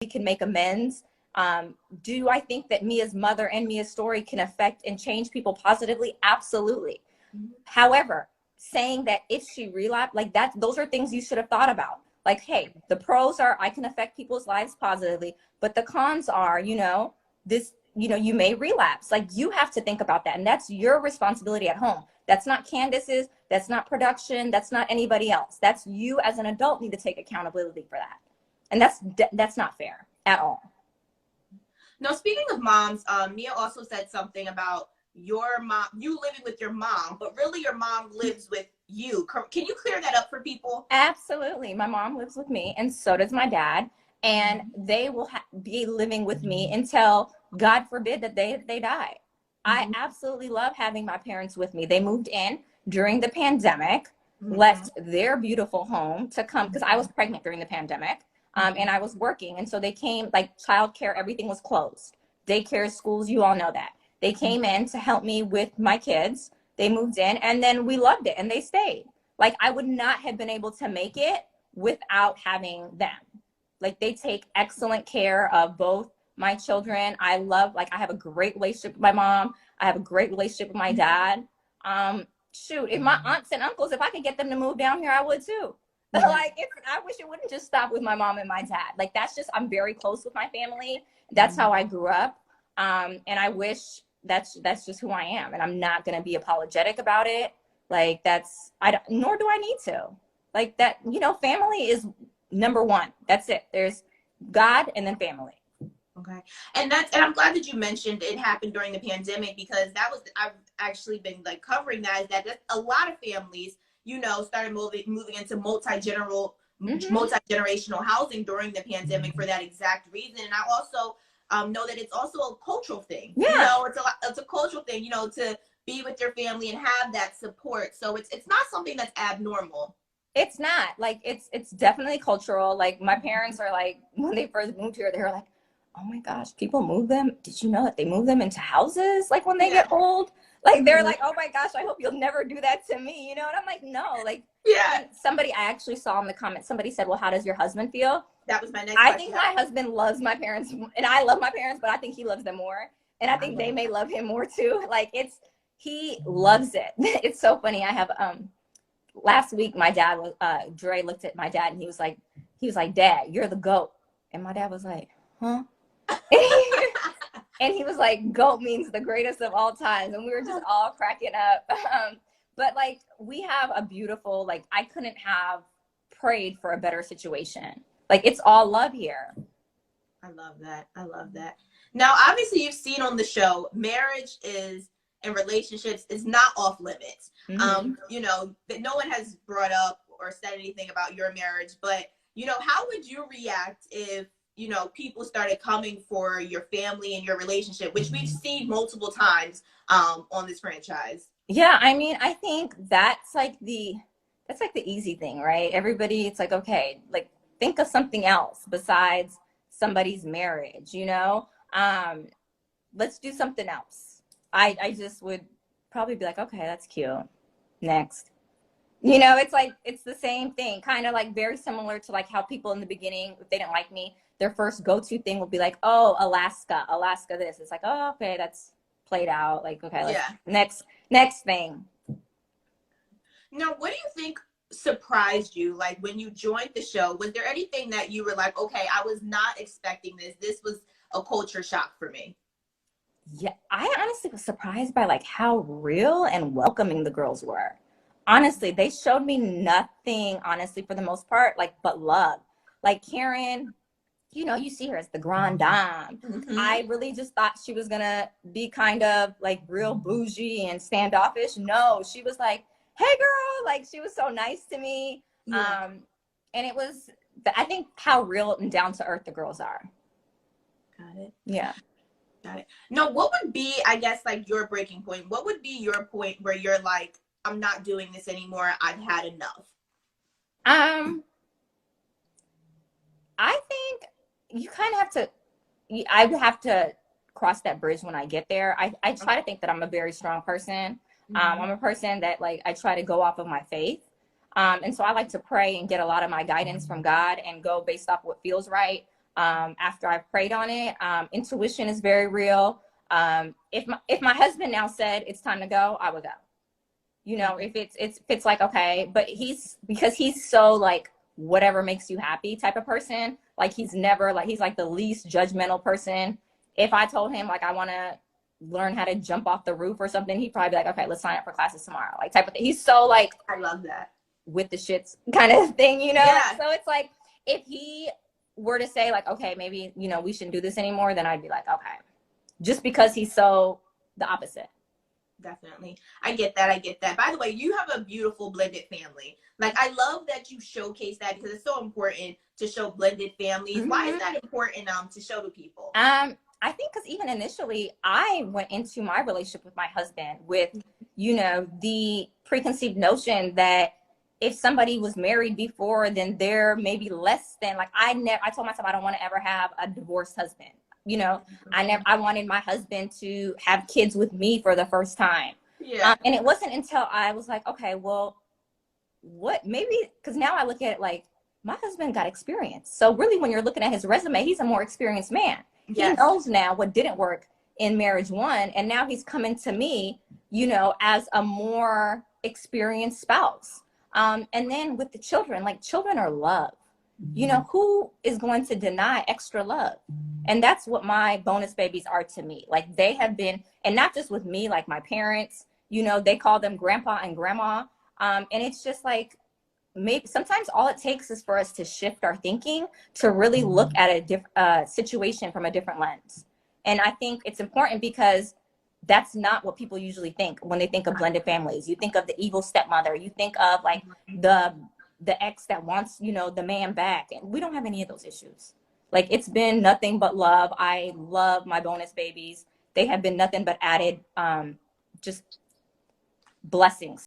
we can make amends. Do I think that Mia's mother and Mia's story can affect and change people positively? Absolutely. However, saying that if she relapsed, like that, those are things you should have thought about. Like, hey, the pros are I can affect people's lives positively, but the cons are, you know, this, you know, you may relapse. Like, you have to think about that. And that's your responsibility at home. That's not Candace's, that's not production, that's not anybody else. That's you as an adult need to take accountability for that. And that's not fair at all. Now, speaking of moms, Mia also said something about your mom, you living with your mom, but really your mom lives with you. Can you clear that up for people? Absolutely. My mom lives with me, and so does my dad. And they will be living with me until, God forbid, that they die. I absolutely love having my parents with me. They moved in during the pandemic, left their beautiful home to come, because I was pregnant during the pandemic, and I was working. And so they came, like childcare, everything was closed. Daycare, schools, you all know that. They came in to help me with my kids. They moved in, and then we loved it, and they stayed. Like, I would not have been able to make it without having them. Like, they take excellent care of both my children. I love, like, I have a great relationship with my mom. I have a great relationship with my dad. Shoot, if my aunts and uncles, if I could get them to move down here, I would too. Like, I wish it wouldn't just stop with my mom and my dad. Like, that's just, I'm very close with my family. That's how I grew up. And I wish that's just who I am. And I'm not going to be apologetic about it. Like, nor do I need to. Like, that, you know, family is number one. That's it. There's God and then family. Okay. And I'm glad that you mentioned it happened during the pandemic, because I've actually been like covering that, is that a lot of families, you know, started moving into multi-generational housing during the pandemic for that exact reason. And I also know that it's also a cultural thing. Yeah. You know, it's a cultural thing, you know, to be with your family and have that support. So it's not something that's abnormal. It's not. Like, it's definitely cultural. Like, my parents are like, when they first moved here, they were like, oh my gosh, people move them. Did you know that they move them into houses? Like, when they get old, like, they're like, oh my gosh, I hope you'll never do that to me. You know? And I'm like, no, like, I actually saw in the comments, somebody said, well, how does your husband feel? That was my next question. I think my husband loves my parents, and I love my parents, but I think he loves them more. And I think they may love him more too. Like, he loves it. It's so funny. I have, last week, my dad was, Dre looked at my dad and he was like, Dad, you're the GOAT. And my dad was like, huh? And he was like, GOAT means the greatest of all times. And we were just all cracking up. But like, we have a beautiful, like, I couldn't have prayed for a better situation. Like, it's all love here. I love that. I love that. Now, obviously you've seen on the show, marriage and relationships is not off limits. You know, that no one has brought up or said anything about your marriage, but, you know, how would you react if, you know, people started coming for your family and your relationship, which we've seen multiple times on this franchise? Yeah, I mean, I think that's like the easy thing, right? Everybody, it's like, okay, like, think of something else besides somebody's marriage, you know? Let's do something else. I just would probably be like, okay, that's cute. Next. You know, it's like, it's the same thing, kind of like very similar to like how people in the beginning, if they didn't like me, their first go-to thing will be like, oh, Alaska this. It's like, oh, okay, that's played out. Like, okay, next thing. Now, what do you think surprised you? Like, when you joined the show, was there anything that you were like, okay, I was not expecting this. This was a culture shock for me? Yeah, I honestly was surprised by like how real and welcoming the girls were. Honestly, they showed me nothing, honestly, for the most part, like, but love. Like Karen, you know, you see her as the grande dame. I really just thought she was gonna be kind of like real bougie and standoffish. No, she was like, hey girl, like, she was so nice to me. And it was, I think, how real and down to earth the girls are. Got it. Yeah. Got it. No, what would be, I guess, like, your breaking point? What would be your point where you're like, I'm not doing this anymore, I've had enough? I think you kind of have to, I would have to cross that bridge when I get there. I try to think that I'm a very strong person. I'm a person that, like, I try to go off of my faith. And so I like to pray and get a lot of my guidance from God and go based off what feels right. after I've prayed on it. Intuition is very real. If my husband now said it's time to go, I would go. You know, if it's like, okay, but because he's so like whatever makes you happy type of person. Like he's like the least judgmental person. If I told him like I want to learn how to jump off the roof or something, he'd probably be like, okay, let's sign up for classes tomorrow, like type of thing. He's so like, I love that, with the shits kind of thing, you know? Yeah. So it's like, if he were to say like, okay, maybe, you know, we shouldn't do this anymore, then I'd be like, okay, just because he's so the opposite. Definitely. I get that. By the way, you have a beautiful blended family. Like, I love that you showcase that because it's so important to show blended families. Mm-hmm. Why is that important to show to people? I think because even initially, I went into my relationship with my husband with, you know, the preconceived notion that if somebody was married before, then they're maybe less than, like, I told myself I don't want to ever have a divorced husband. You know, I wanted my husband to have kids with me for the first time. Yeah. And it wasn't until I was like, okay, well, what, maybe, because now I look at it like, my husband got experience. So really, when you're looking at his resume, he's a more experienced man. Yes. He knows now what didn't work in marriage one. And now he's coming to me, you know, as a more experienced spouse. And then with the children, like, children are love. You know, who is going to deny extra love? And that's what my bonus babies are to me. Like, they have been, and not just with me, like my parents, you know, they call them grandpa and grandma. And it's just like, maybe sometimes all it takes is for us to shift our thinking to really look at a situation from a different lens. And I think it's important because that's not what people usually think when they think of blended families. You think of the evil stepmother. You think of like the ex that wants, you know, the man back. And we don't have any of those issues. Like, it's been nothing but love. I love my bonus babies. They have been nothing but added, just blessings